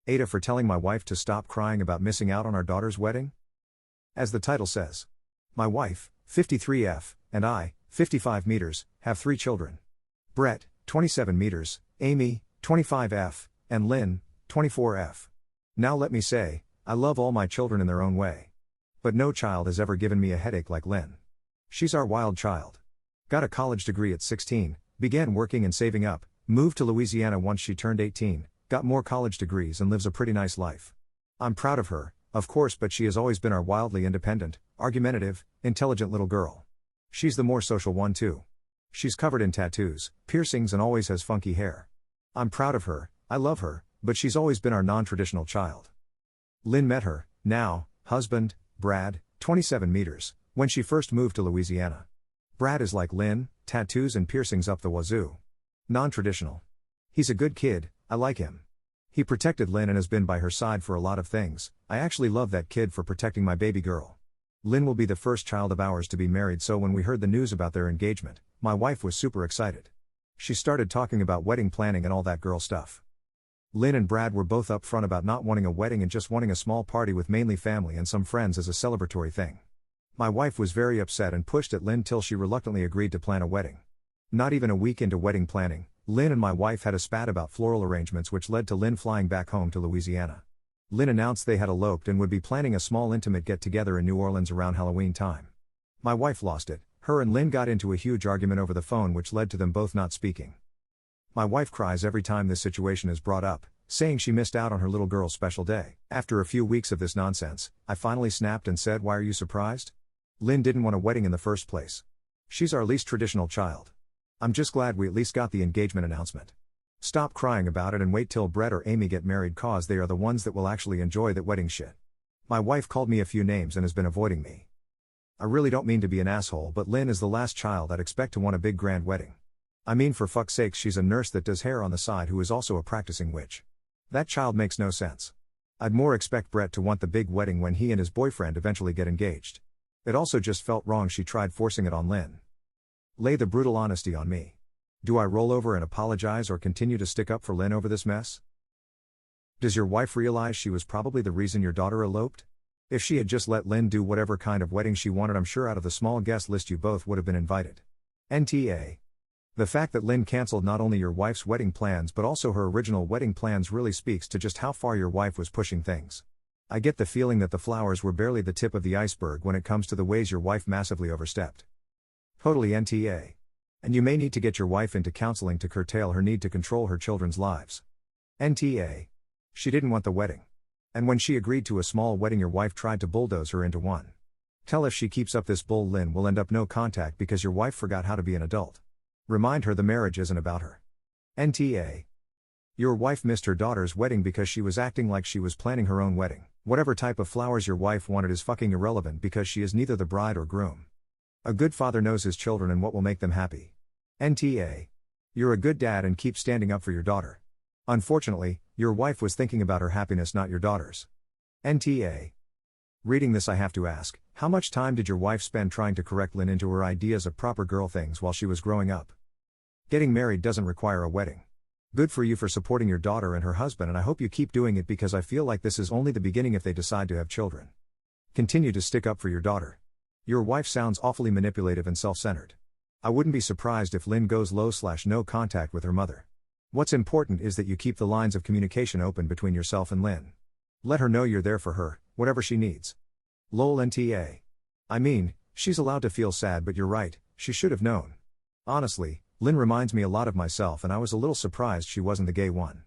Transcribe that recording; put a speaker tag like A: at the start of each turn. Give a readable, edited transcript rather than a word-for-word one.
A: AITA for telling my wife to stop crying about missing out on our daughter's wedding? As the title says. My wife, 53F, and I, 55 meters, have 3 children. Brett, 27 meters, Amy, 25F, and Lynn, 24F. Now let me say, I love all my children in their own way. But no child has ever given me a headache like Lynn. She's our wild child. Got a college degree at 16, began working and saving up, moved to Louisiana once she turned 18, got more college degrees and lives a pretty nice life. I'm proud of her, of course, but she has always been our wildly independent, argumentative, intelligent little girl. She's the more social one too. She's covered in tattoos, piercings and always has funky hair. I'm proud of her, I love her, but she's always been our non-traditional child. Lynn met her, now, husband, Brad, 27 meters, when she first moved to Louisiana. Brad is like Lynn, tattoos and piercings up the wazoo. Non-traditional. He's a good kid, I like him. He protected Lynn and has been by her side for a lot of things. I actually love that kid for protecting my baby girl. Lynn will be the first child of ours to be married, so when we heard the news about their engagement, my wife was super excited. She started talking about wedding planning and all that girl stuff. Lynn and Brad were both upfront about not wanting a wedding and just wanting a small party with mainly family and some friends as a celebratory thing. My wife was very upset and pushed at Lynn till she reluctantly agreed to plan a wedding. Not even a week into wedding planning, Lynn and my wife had a spat about floral arrangements, which led to Lynn flying back home to Louisiana. Lynn announced they had eloped and would be planning a small intimate get-together in New Orleans around Halloween time. My wife lost it. Her and Lynn got into a huge argument over the phone, which led to them both not speaking. My wife cries every time this situation is brought up, saying she missed out on her little girl's special day. After a few weeks of this nonsense, I finally snapped and said, "Why are you surprised? Lynn didn't want a wedding in the first place. She's our least traditional child. I'm just glad we at least got the engagement announcement. Stop crying about it and wait till Brett or Amy get married, cause they are the ones that will actually enjoy that wedding shit." My wife called me a few names and has been avoiding me. I really don't mean to be an asshole, but Lynn is the last child I'd expect to want a big grand wedding. I mean, for fuck's sake, she's a nurse that does hair on the side who is also a practicing witch. That child makes no sense. I'd more expect Brett to want the big wedding when he and his boyfriend eventually get engaged. It also just felt wrong she tried forcing it on Lynn. Lay the brutal honesty on me. Do I roll over and apologize or continue to stick up for Lynn over this mess? Does your wife realize she was probably the reason your daughter eloped? If she had just let Lynn do whatever kind of wedding she wanted, I'm sure out of the small guest list you both would have been invited. NTA. The fact that Lynn canceled not only your wife's wedding plans but also her original wedding plans really speaks to just how far your wife was pushing things. I get the feeling that the flowers were barely the tip of the iceberg when it comes to the ways your wife massively overstepped. Totally NTA. And you may need to get your wife into counseling to curtail her need to control her children's lives. NTA. She didn't want the wedding. And when she agreed to a small wedding, your wife tried to bulldoze her into one. Tell if she keeps up this bull, Lynn will end up no contact because your wife forgot how to be an adult. Remind her the marriage isn't about her. NTA. Your wife missed her daughter's wedding because she was acting like she was planning her own wedding. Whatever type of flowers your wife wanted is fucking irrelevant because she is neither the bride or groom. A good father knows his children and what will make them happy. NTA. You're a good dad and keep standing up for your daughter. Unfortunately, your wife was thinking about her happiness, not your daughter's. NTA. Reading this, I have to ask, how much time did your wife spend trying to correct Lynn into her ideas of proper girl things while she was growing up? Getting married doesn't require a wedding. Good for you for supporting your daughter and her husband, and I hope you keep doing it because I feel like this is only the beginning if they decide to have children. Continue to stick up for your daughter. Your wife sounds awfully manipulative and self-centered. I wouldn't be surprised if Lynn goes low/no contact with her mother. What's important is that you keep the lines of communication open between yourself and Lynn. Let her know you're there for her, whatever she needs. Lol NTA. I mean, she's allowed to feel sad, but you're right, she should have known. Honestly, Lynn reminds me a lot of myself, and I was a little surprised she wasn't the gay one.